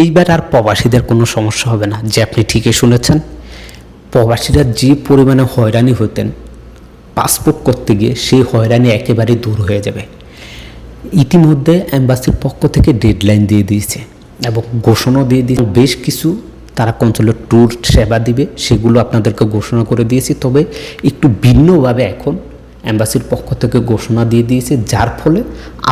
এইবার আর প্রবাসীদের কোনো সমস্যা হবে না। যে আপনি ঠিকই শুনেছেন, প্রবাসীরা যে পরিমাণে হয়রানি হতেন পাসপোর্ট করতে গিয়ে, সেই হয়রানি একেবারেই দূর হয়ে যাবে। ইতিমধ্যে অ্যাম্বাসির পক্ষ থেকে ডেডলাইন দিয়ে দিয়েছে এবং ঘোষণা দিয়ে দিয়েছে বেশ কিছু তারা কনসুলেট ট্যুর সেবা দিবে, সেগুলো আপনাদেরকে ঘোষণা করে দিয়েছি। তবে একটু ভিন্নভাবে এখন অ্যাম্বাসির পক্ষ থেকে ঘোষণা দিয়ে দিয়েছে, যার ফলে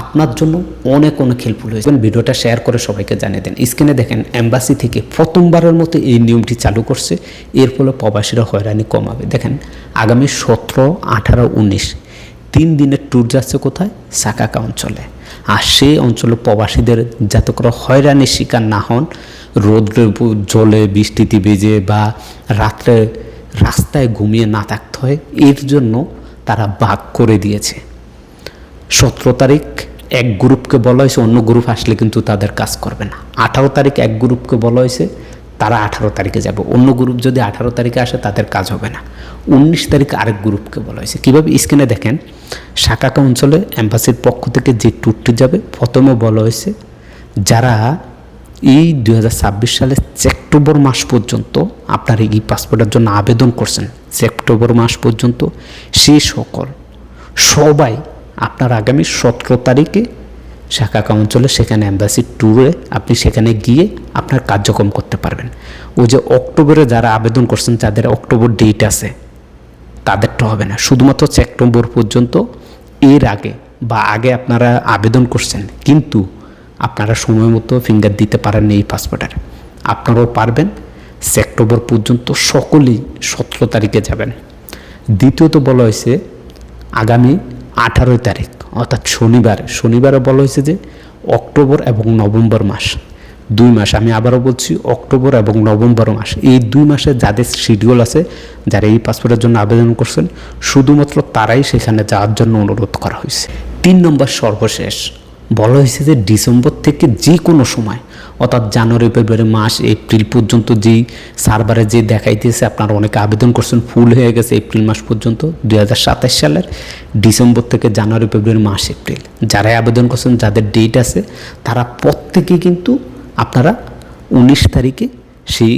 আপনার জন্য অনেক হেল্পফুল হয়েছে। ভিডিওটা শেয়ার করে সবাইকে জানিয়ে দেন। স্ক্রিনে দেখেন অ্যাম্বাসি থেকে প্রথমবারের মতো এই নিয়মটি চালু করছে, এর ফলে প্রবাসীরা হয়রানি কমাবে। দেখেন আগামী 17, 18, 19 3 দিনের ট্যুর যাচ্ছে কোথায়? সাকাকা অঞ্চলে। আর সেই অঞ্চলে প্রবাসীদের যাতে করে হয়রানির শিকার না হন, রোদ্রে জলে বৃষ্টিতে ভিজে বা রাত্রে রাস্তায় ঘুমিয়ে না থাকতে হয়, এর জন্য তারা ভাগ করে দিয়েছে। 17 তারিখ এক গ্রুপকে বলা হয়েছে, অন্য গ্রুপ আসলে কিন্তু তাদের কাজ করবে না। 18 তারিখ এক গ্রুপকে বলা হয়েছে, তারা 18 তারিখে যাবে। অন্য গ্রুপ যদি 18 তারিখে আসে তাদের কাজ হবে না। 19 তারিখে আরেক গ্রুপকে বলা হয়েছে। কীভাবে? স্ক্রিনে দেখেন সাকাকা অঞ্চলে অ্যাম্বাসির পক্ষ থেকে যে ট্যুরটি যাবে, প্রথমে বলা হয়েছে যারা এই 2026 সালের সেপ্টেম্বর মাস পর্যন্ত আপনার এই পাসপোর্টের জন্য আবেদন করছেন, সেপ্টেম্বর মাস পর্যন্ত, সেই সবাই আপনার আগামী 17 তারিখে সাকাকা অঞ্চলে সেখানে অ্যাম্বাসি ট্যুরে আপনি সেখানে গিয়ে আপনার কার্যক্রম করতে পারবেন। ওই যে অক্টোবরে যারা আবেদন করছেন, যাদের অক্টোবর ডেট আছে, তাদেরটা হবে না। শুধুমাত্র সেপ্টেম্বর পর্যন্ত, এর আগে বা আগে আপনারা আবেদন করছেন কিন্তু আপনারা সময় মতো ফিঙ্গার দিতে পারেননি এই পাসপোর্টের, আপনারাও পারবেন। সেপ্টেম্বর পর্যন্ত সকলেই 17 তারিখে যাবেন। দ্বিতীয়ত বলা হয়েছে আগামী 18 তারিখ অর্থাৎ শনিবারে বলা হয়েছে যে অক্টোবর এবং নভেম্বর মাস, 2 মাস, আমি আবারও বলছি অক্টোবর এবং নভেম্বর মাস, এই 2 মাসে যাদের শিডিউল আছে, যারা এই পাসপোর্টের জন্য আবেদন করছেন, শুধুমাত্র তারাই সেখানে যাওয়ার জন্য অনুরোধ করা হয়েছে। 3 নম্বর সর্বশেষ বলা হয়েছে যে ডিসেম্বর থেকে যে কোনো সময় অর্থাৎ জানুয়ারি, ফেব্রুয়ারি, মার্চ, এপ্রিল পর্যন্ত যেই সার্ভারে যে দেখাইতেছে আপনারা অনেকে আবেদন করছেন ফুল হয়ে গেছে এপ্রিল মাস পর্যন্ত, 2027 সালের ডিসেম্বর থেকে জানুয়ারি, ফেব্রুয়ারি, মার্চ, এপ্রিল যারাই আবেদন করছেন, যাদের ডেট আছে, তারা প্রত্যেকেই কিন্তু আপনারা 19 তারিখে সেই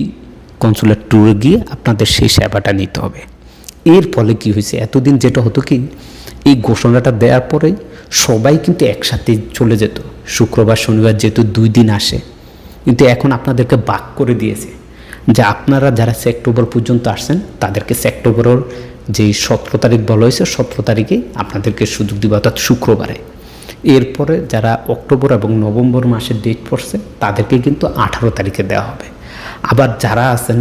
কনসুলেট ট্যুরে গিয়ে আপনাদের সেই সেবাটা নিতে হবে। এর ফলে কি হয়েছে, এতদিন যেটা হতো কি, এই ঘোষণাটা দেওয়ার পরেই সবাই কিন্তু একসাথে চলে যেত, শুক্রবার শনিবার যেহেতু 2 দিন আসে, কিন্তু এখন আপনাদেরকে ভাগ করে দিয়েছে যে আপনারা যারা সেপ্টেম্বর পর্যন্ত আসছেন তাদেরকে সেপ্টেম্বরের যেই 17 তারিখ বলা হয়েছে, 17 তারিখেই আপনাদেরকে সুযোগ দিবে, অর্থাৎ শুক্রবারে। এরপরে যারা অক্টোবর এবং নভেম্বর মাসের ডেট পড়ছে তাদেরকে কিন্তু 18 তারিখে দেওয়া হবে। আবার যারা আছেন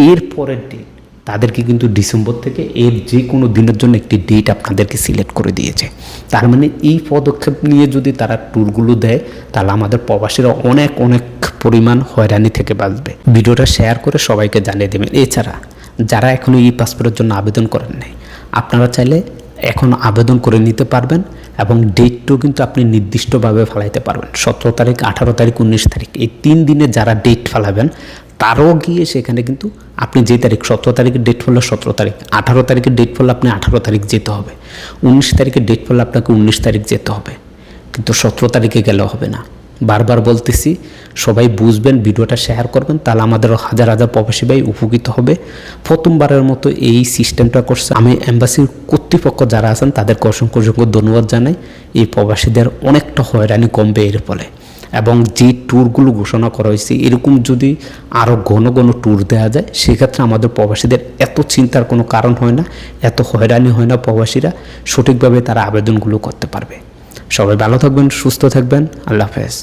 এর পরের ডেট, তাদেরকে কিন্তু ডিসেম্বর থেকে এর যে কোনো দিনের জন্য একটি ডেট আপনাদেরকে সিলেক্ট করে দিয়েছে। তার মানে এই পদক্ষেপ নিয়ে যদি তারা ট্যুরগুলো দেয়, তাহলে আমাদের প্রবাসীরা অনেক পরিমাণ হয়রানি থেকে বাঁচবে। ভিডিওটা শেয়ার করে সবাইকে জানিয়ে দেবেন। এছাড়া যারা এখনও এই পাসপোর্টের জন্য আবেদন করেন নাই, আপনারা চাইলে এখন আবেদন করে নিতে পারবেন এবং ডেটটাও কিন্তু আপনি নির্দিষ্টভাবে ফেলাইতে পারবেন। 17 তারিখ, 18 তারিখ, 19 তারিখ, এই 3 দিনে যারা ডেট ফেলাবেন তারাও গিয়ে সেখানে কিন্তু আপনি যে তারিখ 17 তারিখের ডেট ফেললে 17 তারিখ, 18 তারিখের ডেট ফেললে আপনি 18 তারিখ যেতে হবে, 19 তারিখের ডেট ফেললে আপনাকে 19 তারিখ যেতে হবে, কিন্তু 17 তারিখে গেলেও হবে না। বারবার বলতেছি, সবাই বুঝবেন, ভিডিওটা শেয়ার করবেন, তাহলে আমাদের হাজার প্রবাসী ভাই উপকৃত হবে। প্রথমবারের মতো এই সিস্টেমটা করছে। আমি অ্যাম্বাসির কর্তৃপক্ষ যারা আছেন তাদেরকে অসংখ্য ধন্যবাদ জানাই। এই প্রবাসীদের অনেকটা হয়রানি কমবে এর ফলে। এবং যে ট্যুরগুলো ঘোষণা করা হয়েছে, এরকম যদি আরও ঘন ট্যুর দেওয়া যায়, সেক্ষেত্রে আমাদের প্রবাসীদের এত চিন্তার কোনো কারণ হয় না, এত হয়রানি হয় না। প্রবাসীরা সঠিকভাবে তারা আবেদনগুলো করতে পারবে। সবাই ভালো থাকবেন, সুস্থ থাকবেন। আল্লাহ হাফেজ।